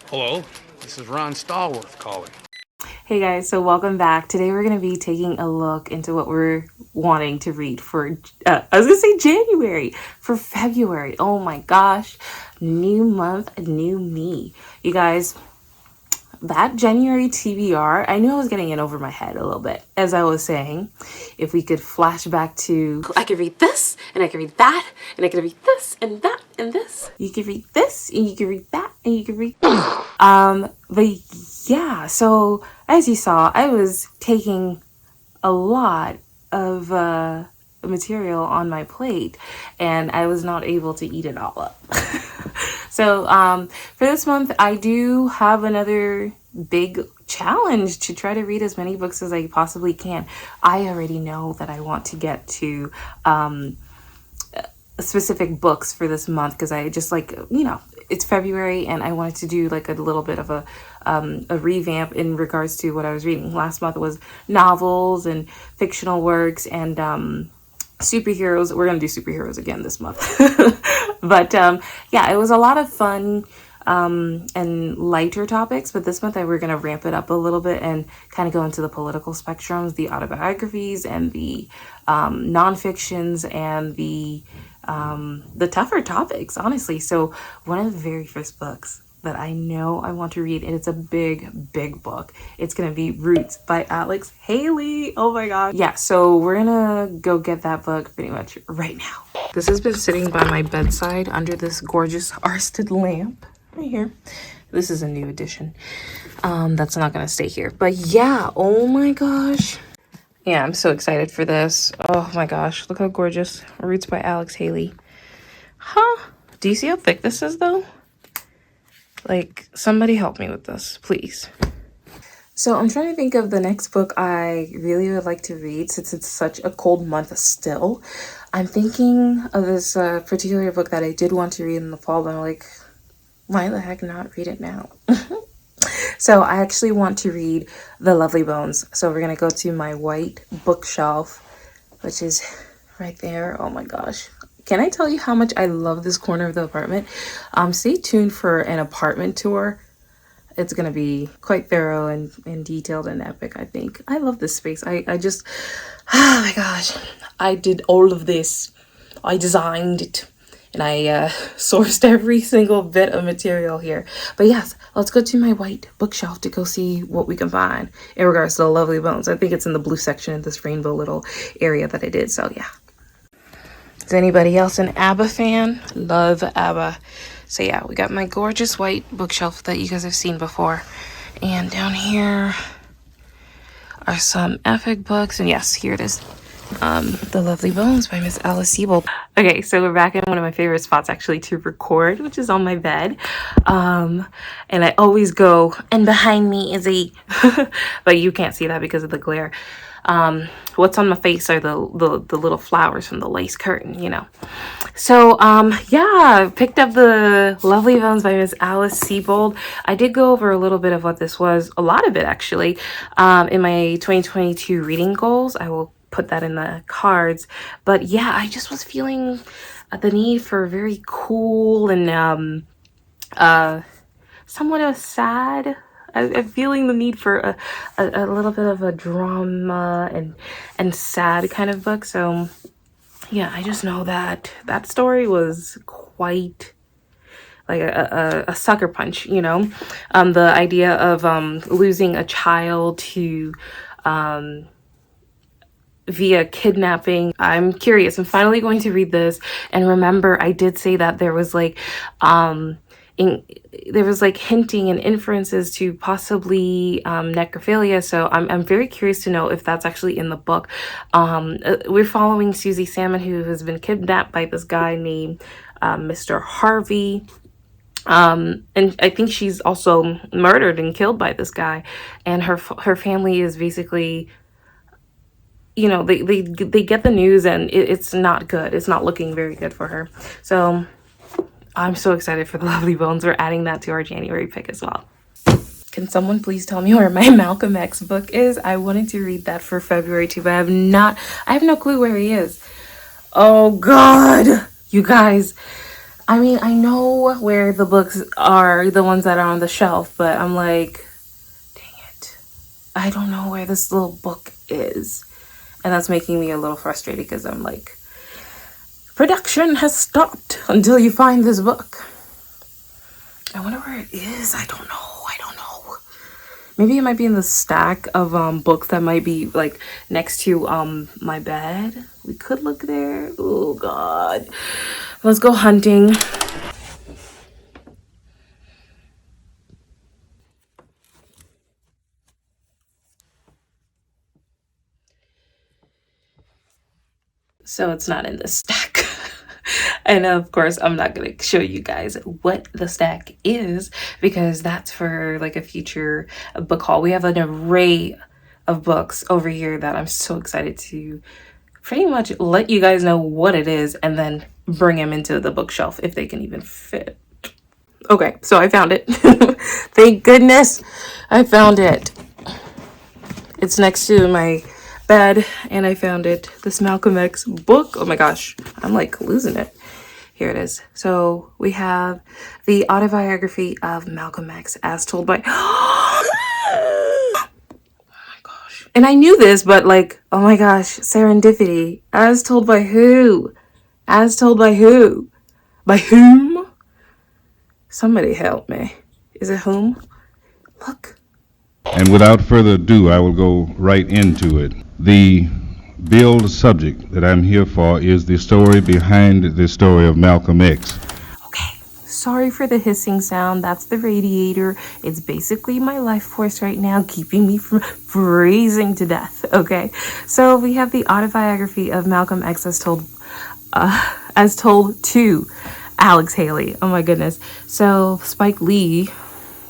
Hello, this is Ron Stallworth calling. Hey guys, so welcome back. Today we're going to be taking a look into what we're wanting to read for, I was going to say January, for February. Oh my gosh, new month, new me. You guys, that January TBR, I knew I was getting it over my head a little bit. As I was saying, if we could flash back to, I could read this, and I could read that, and I could read this, and that, and this. You could read this, and you could read that, and you could read but yeah, so as you saw, I was taking a lot of material on my plate, and I was not able to eat it all up. So for this month, I do have another big challenge to try to read as many books as I possibly can. I already know that I want to get to specific books for this month because I just it's February and I wanted to do like a little bit of a revamp in regards to what I was reading. Last month was novels and fictional works and superheroes. We're gonna do superheroes again this month. But yeah, it was a lot of fun and lighter topics, but this month we're gonna ramp it up a little bit and kind of go into the political spectrums, the autobiographies and the nonfictions and the tougher topics, honestly. So one of the very first books that I know I want to read, and it's a big book. It's gonna be Roots by Alex Haley. Oh my god. Yeah, so we're gonna go get that book pretty much right now. This has been sitting by my bedside under this gorgeous Arsted lamp right here. This is a new edition. That's not gonna stay here. But yeah, oh my gosh. Yeah, I'm so excited for this. Oh my gosh, look how gorgeous. Roots by Alex Haley. Huh? Do you see how thick this is though? Like, somebody help me with this, please. So I'm trying to think of the next book I really would like to read since it's such a cold month still. I'm thinking of this particular book that I did want to read in the fall, but I'm like, why the heck not read it now? So I actually want to read The Lovely Bones. So we're going to go to my white bookshelf, which is right there. Oh my gosh. Can I tell you how much I love this corner of the apartment? Stay tuned for an apartment tour. It's going to be quite thorough and detailed and epic, I think. I love this space. I just, oh my gosh. I did all of this. I designed it. And I sourced every single bit of material here. But yes, let's go to my white bookshelf to go see what we can find in regards to The Lovely Bones. I think it's in the blue section in this rainbow little area that I did. So yeah. Is anybody else an ABBA fan? Love ABBA. So yeah, we got my gorgeous white bookshelf that you guys have seen before. And down here are some epic books. And yes, here it is. The Lovely Bones by Miss Alice Sebold. Okay, so we're back in one of my favorite spots actually to record, which is on my bed. And I always go, and behind me is a, but you can't see that because of the glare. What's on my face are the little flowers from the lace curtain, you know. So yeah, I picked up The Lovely Bones by Miss Alice Sebold. I did go over a little bit of what this was, a lot of it actually, in my 2022 reading goals. I will put that in the cards. But yeah, I just was feeling the need for very cool and somewhat of sad. I'm feeling the need for a little bit of a drama and sad kind of book. So yeah, I just know that that story was quite like a sucker punch, you know. The idea of losing a child to via kidnapping. I'm curious. I'm finally going to read this. And remember, I did say that there was like hinting and inferences to possibly necrophilia. So I'm very curious to know if that's actually in the book. We're following Susie Salmon, who has been kidnapped by this guy named Mr. Harvey. And I think she's also murdered and killed by this guy. And her family is basically, you know, they get the news and it's not good. It's not looking very good for her. So I'm so excited for The Lovely Bones. We're adding that to our January pick as well. Can someone please tell me where my Malcolm X book is? I wanted to read that for February too, but I have no clue where he is. Oh God, you guys, I mean, I know where the books are, the ones that are on the shelf, but I'm like, dang it. I don't know where this little book is. And that's making me a little frustrated because I'm like, production has stopped until you find this book. I wonder where it is. I don't know. Maybe it might be in the stack of books that might be like next to my bed. We could look there. Oh God. Let's go hunting. So it's not in the stack. And of course, I'm not going to show you guys what the stack is because that's for like a future book haul. We have an array of books over here that I'm so excited to pretty much let you guys know what it is and then bring them into the bookshelf if they can even fit. Okay, so I found it. Thank goodness I found it. It's next to my bed and I found it. This Malcolm X book. Oh my gosh, I'm like losing it. Here it is. So we have the autobiography of Malcolm X as told by oh my gosh. And I knew this, but like, oh my gosh, serendipity. As told by who? As told by who? By whom? Somebody help me. Is it whom? Look. And without further ado, I will go right into it. The billed subject that I'm here for is the story behind the story of Malcolm X. Okay, sorry for the hissing sound. That's the radiator. It's basically my life force right now, keeping me from freezing to death. Okay, so we have the autobiography of Malcolm X as told to Alex Haley. Oh my goodness. So Spike Lee,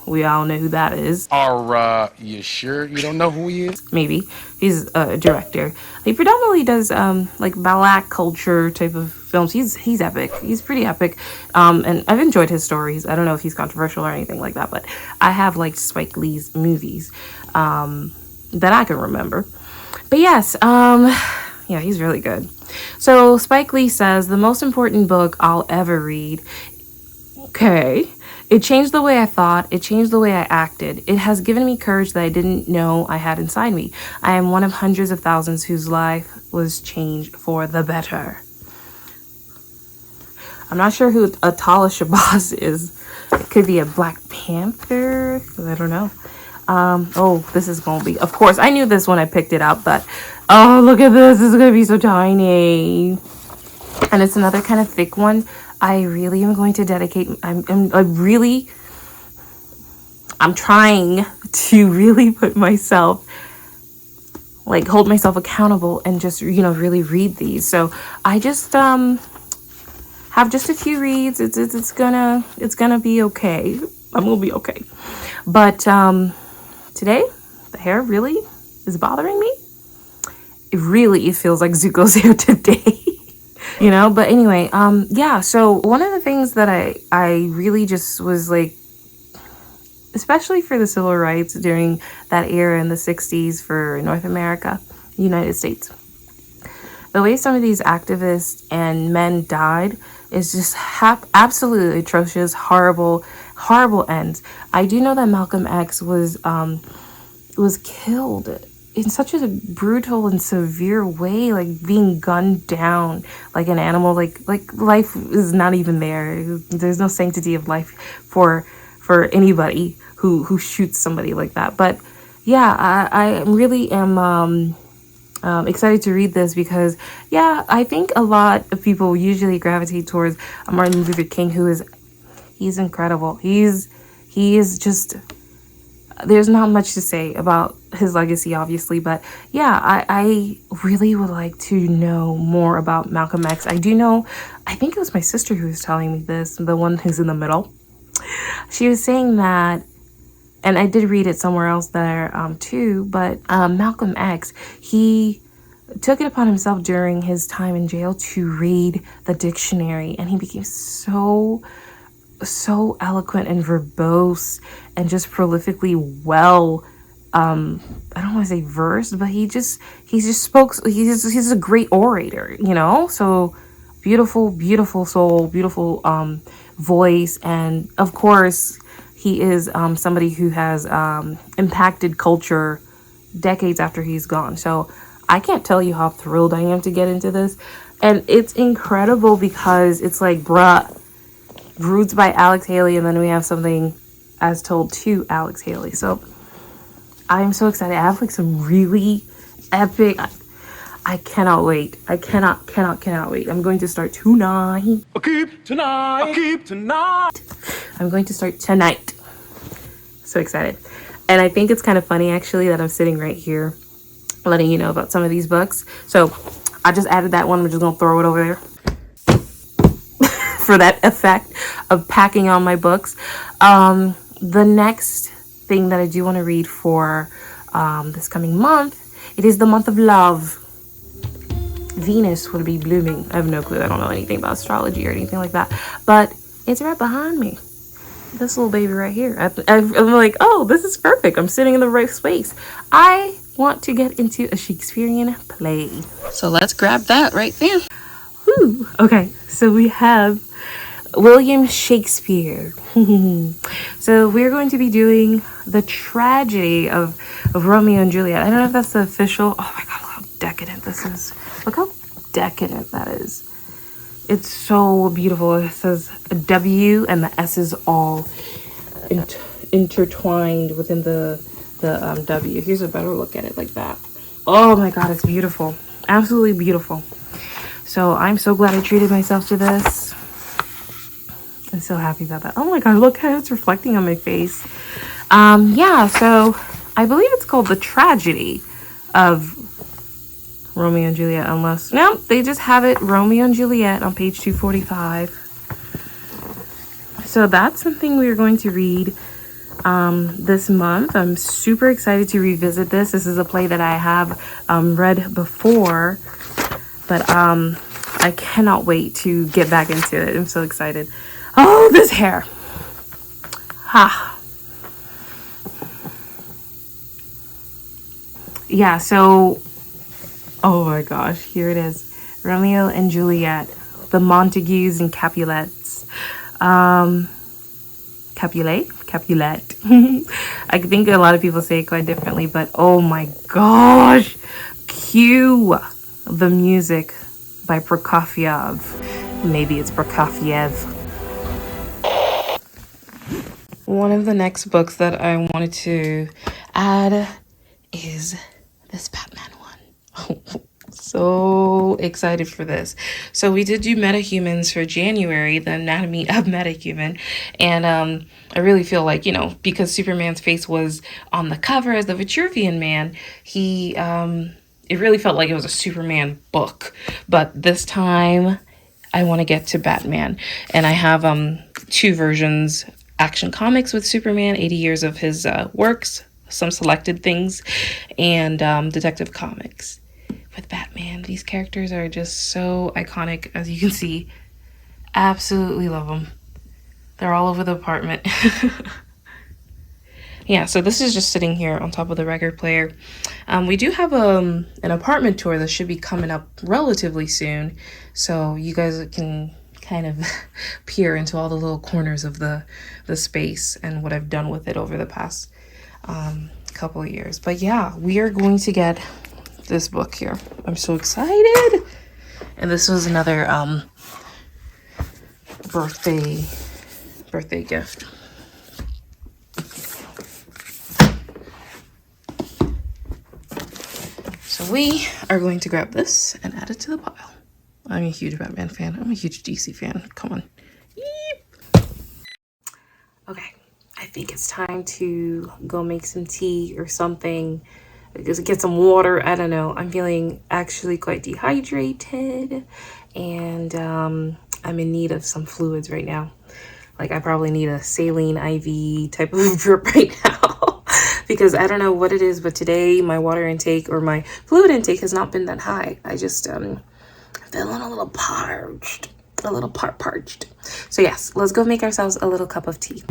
we all know who that is. Are you sure you don't know who he is? Maybe. He's a director. He predominantly does like black culture type of films. He's epic. He's pretty epic. And I've enjoyed his stories. I don't know if he's controversial or anything like that, but I have liked Spike Lee's movies that I can remember. But yes, yeah, he's really good. So Spike Lee says the most important book I'll ever read. Okay. It changed the way I thought. It changed the way I acted. It has given me courage that I didn't know I had inside me. I am one of hundreds of thousands whose life was changed for the better. I'm not sure who Atala Shabazz is. It could be a Black Panther. I don't know. Oh, this is going to be... Of course, I knew this when I picked it up, but... Oh, look at this. This is going to be so tiny. And it's another kind of thick one. I really am going to dedicate, I'm trying to really put myself, like hold myself accountable and just, really read these. So I just have just a few reads. It's gonna be okay. I'm gonna be okay. But today, the hair really is bothering me. It feels like Zuko's hair today. But anyway, yeah, so one of the things that I really just was like, especially for the civil rights during that era in the 60s for North America, United States, the way some of these activists and men died is just absolutely atrocious, horrible ends. I do know that Malcolm X was killed in such a brutal and severe way, like being gunned down like an animal, like life is not even there. There's no sanctity of life for anybody who shoots somebody like that. But yeah, I really am excited to read this because yeah, I think a lot of people usually gravitate towards Martin Luther King, he's incredible. He is just, there's not much to say about his legacy, obviously, but yeah, I really would like to know more about Malcolm X. I do know, I think it was my sister who was telling me this, the one who's in the middle. She was saying that, and I did read it somewhere else there too, but Malcolm X, he took it upon himself during his time in jail to read the dictionary, and he became so eloquent and verbose and just prolifically well, I don't want to say versed, but he's a great orator, so beautiful, beautiful soul, beautiful voice. And of course, he is somebody who has impacted culture decades after he's gone. So I can't tell you how thrilled I am to get into this. And it's incredible because it's like, bruh, Roots by Alex Haley, and then we have something as told to Alex Haley. So I'm so excited. I have like some really epic. I cannot wait. I cannot wait. I'm going to start tonight. I keep tonight. I'm going to start tonight. So excited. And I think it's kind of funny actually that I'm sitting right here letting you know about some of these books. So I just added that one. I'm just gonna throw it over there for that effect of packing on my books. The next thing that I do want to read for this coming month, it is the month of love. Venus will be blooming. I have no clue. I don't know anything about astrology or anything like that, but it's right behind me. This little baby right here. I'm like, oh, this is perfect. I'm sitting in the right space. I want to get into a Shakespearean play. So let's grab that right there. Whew. Okay, so we have William Shakespeare. So we're going to be doing the tragedy of Romeo and Juliet. I don't know if that's the official. Oh my god, look how decadent this is. Look how decadent that is. It's so beautiful. It says a W and the S is all intertwined within the W. Here's a better look at it like that. Oh my god, it's beautiful. Absolutely beautiful. So I'm so glad I treated myself to this. I'm so happy about that. Oh my god, look how it's reflecting on my face. Yeah, so I believe it's called The Tragedy of Romeo and Juliet, unless no, they just have it Romeo and Juliet on page 245. So that's something we're going to read this month. I'm super excited to revisit this. This is a play that I have read before, but I cannot wait to get back into it. I'm so excited. Oh, this hair. Ha. Yeah, so oh my gosh, here it is. Romeo and Juliet, the Montagues and Capulets. Capulet? I think a lot of people say it quite differently, but oh my gosh. Cue the music by Prokofiev. Maybe it's Prokofiev. One of the next books that I wanted to add is this Batman one. So excited for this. So we did do Metahumans for January, the anatomy of Metahuman, and I really feel like, you know, because Superman's face was on the cover as the Vitruvian Man, he it really felt like it was a Superman book. But this time I want to get to Batman, and I have two versions: Action Comics with Superman, 80 years of his works, some selected things, and Detective Comics with Batman. These characters are just so iconic, as you can see. Absolutely love them. They're all over the apartment. Yeah, so this is just sitting here on top of the record player. We do have an apartment tour that should be coming up relatively soon, so you guys can kind of peer into all the little corners of the space and what I've done with it over the past couple of years. But yeah, we are going to get this book here. I'm so excited. And this was another birthday gift. So we are going to grab this and add it to the pile. I'm a huge Batman fan. I'm a huge DC fan. Come on. Yeep. Okay, I think it's time to go make some tea or something. Just get some water. I don't know. I'm feeling actually quite dehydrated, and I'm in need of some fluids right now. Like, I probably need a saline IV type of drip right now because I don't know what it is, but today my water intake or my fluid intake has not been that high. I just feeling a little parched, parched. So yes, let's go make ourselves a little cup of tea.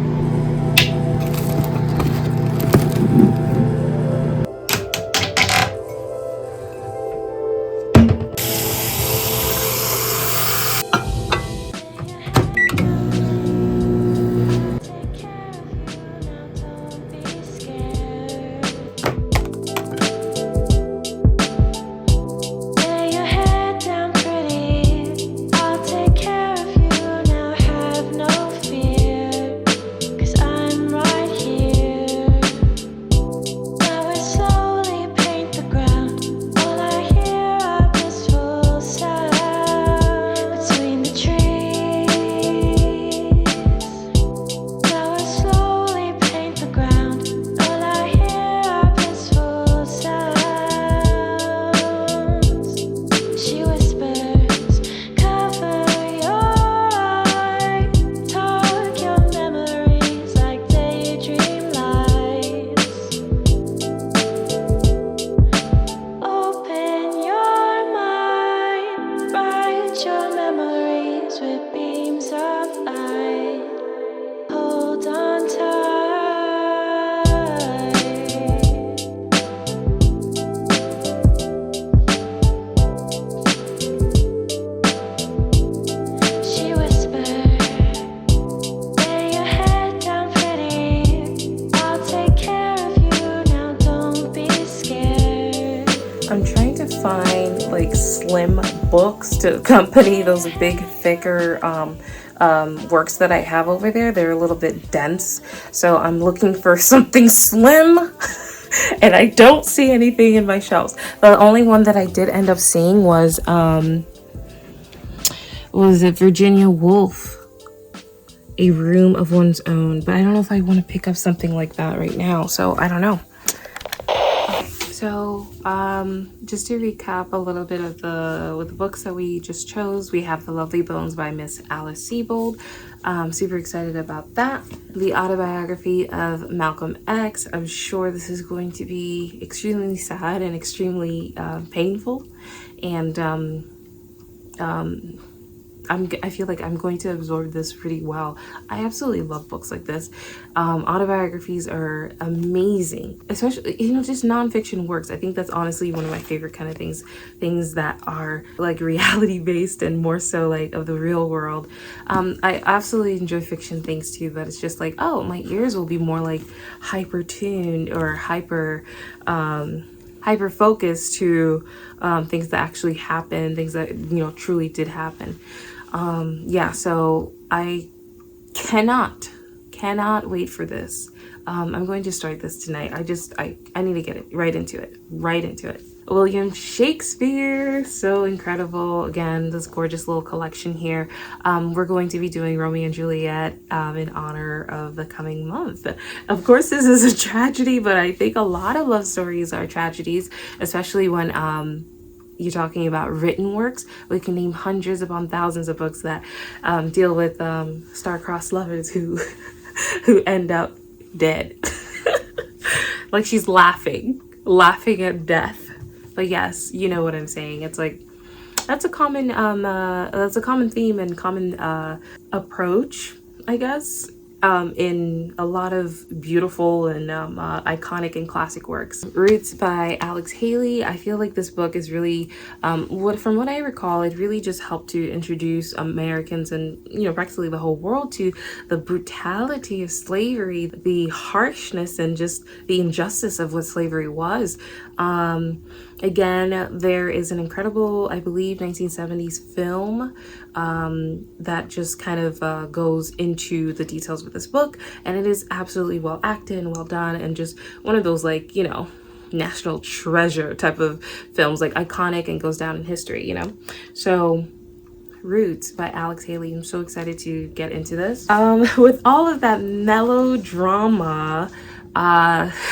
find like slim books to accompany those big, thicker works that I have over there. They're a little bit dense, so I'm looking for something slim. And I don't see anything in my shelves. The only one that I did end up seeing was it Virginia Woolf, A Room of One's Own. But I don't know if I want to pick up something like that right now, so I don't know. So just to recap a little bit of the books that we just chose, we have The Lovely Bones by Miss Alice Sebold. Super excited about that. The autobiography of Malcolm X. I'm sure this is going to be extremely sad and extremely painful, and I feel like I'm going to absorb this pretty well. I absolutely love books like this. Autobiographies are amazing, especially, you know, just nonfiction works. I think that's honestly one of my favorite kind of things that are like reality based and more so like of the real world. I absolutely enjoy fiction things too, but it's just like, oh, my ears will be more like hyper tuned or hyper focused to things that actually happen, things that, you know, truly did happen. Yeah, so I cannot wait for this. I'm going to start this tonight. I need to get it right into it. William Shakespeare, so incredible. Again, this gorgeous little collection here. We're going to be doing Romeo and Juliet in honor of the coming month. Of course, this is a tragedy, but I think a lot of love stories are tragedies, especially when you're talking about written works. We can name hundreds upon thousands of books that deal with star-crossed lovers who end up dead. Like she's laughing at death. But yes, you know what I'm saying. It's like that's a common theme and common approach, I guess, in a lot of beautiful and iconic and classic works. Roots by Alex Haley. I feel like this book is really, from what I recall, it really just helped to introduce Americans and, you know, practically the whole world to the brutality of slavery, the harshness and just the injustice of what slavery was. Again, there is an incredible, I believe, 1970s film that just kind of goes into the details with this book, and it is absolutely well acted and well done, and just one of those, like, you know, national treasure type of films, like iconic and goes down in history, you know. So Roots by Alex Haley. I'm so excited to get into this. With all of that melodrama,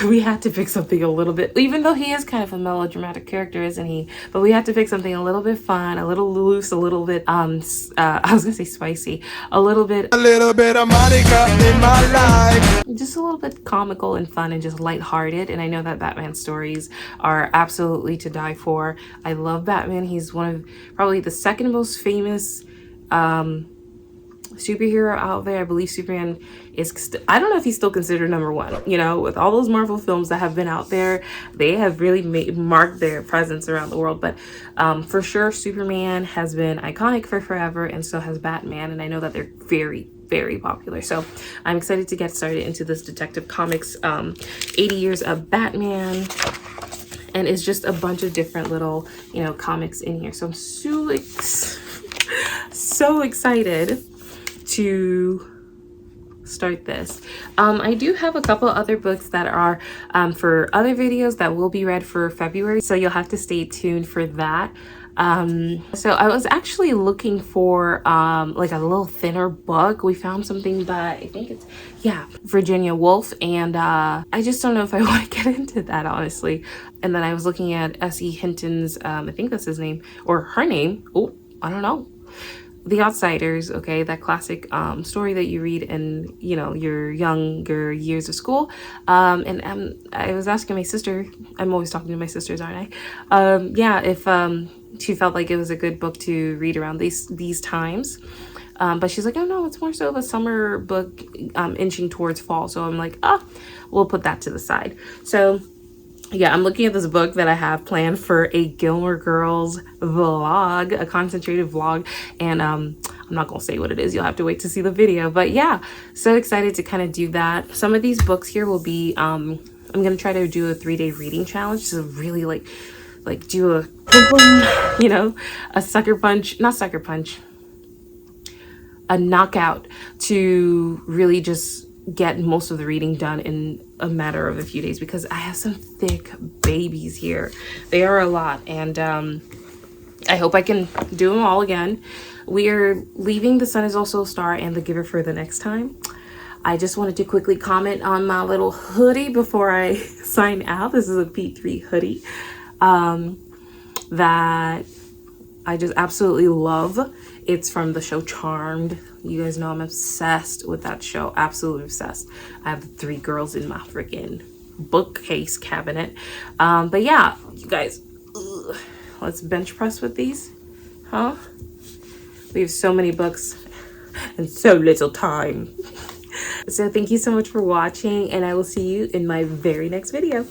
we had to pick something a little bit, even though he is kind of a melodramatic character, isn't he? But we had to pick something a little bit fun, a little loose, a little bit I was gonna say spicy, a little bit of Monica in my life, just a little bit comical and fun and just lighthearted. And I know that Batman stories are absolutely to die for. I love Batman. He's one of probably the second most famous superhero out there. I believe Superman is I don't know if he's still considered number one, you know, with all those Marvel films that have been out there. They have really marked their presence around the world, but for sure Superman has been iconic for forever, and so has Batman, and I know that they're very, very popular. So I'm excited to get started into this Detective Comics 80 Years of Batman, and it's just a bunch of different little, you know, comics in here. So I'm so excited to start this. I do have a couple other books that are for other videos that will be read for February, so you'll have to stay tuned for that. So I was actually looking for like a little thinner book. We found something by, I think it's, yeah, Virginia Woolf, and I just don't know if I want to get into that, honestly. And then I was looking at S.E. Hinton's, I think that's his name or her name, oh, I don't know, The Outsiders, okay, that classic story that you read in, you know, your younger years of school. And I was asking my sister, I'm always talking to my sisters, aren't I? Yeah, if she felt like it was a good book to read around these times. But she's like, oh no, it's more so of a summer book, inching towards fall. So I'm like, we'll put that to the side. So yeah, I'm looking at this book that I have planned for a Gilmore Girls vlog, a concentrated vlog, and I'm not gonna say what it is. You'll have to wait to see the video. But yeah, so excited to kind of do that. Some of these books here will be, I'm gonna try to do a 3-day reading challenge. So really like like do a boom, boom, you know, a sucker punch, not sucker punch, a knockout to really just get most of the reading done in a matter of a few days, because I have some thick babies here. They are a lot, and I hope I can do them all again. We are leaving The Sun Is Also a Star and The Giver for the next time. I just wanted to quickly comment on my little hoodie before I sign out. This is a P3 hoodie that I just absolutely love. It's from the show Charmed. You guys know I'm obsessed with that show. Absolutely obsessed. I have the 3 girls in my freaking bookcase cabinet. But yeah, you guys, let's bench press with these. Huh? We have so many books and so little time. So thank you so much for watching, and I will see you in my very next video.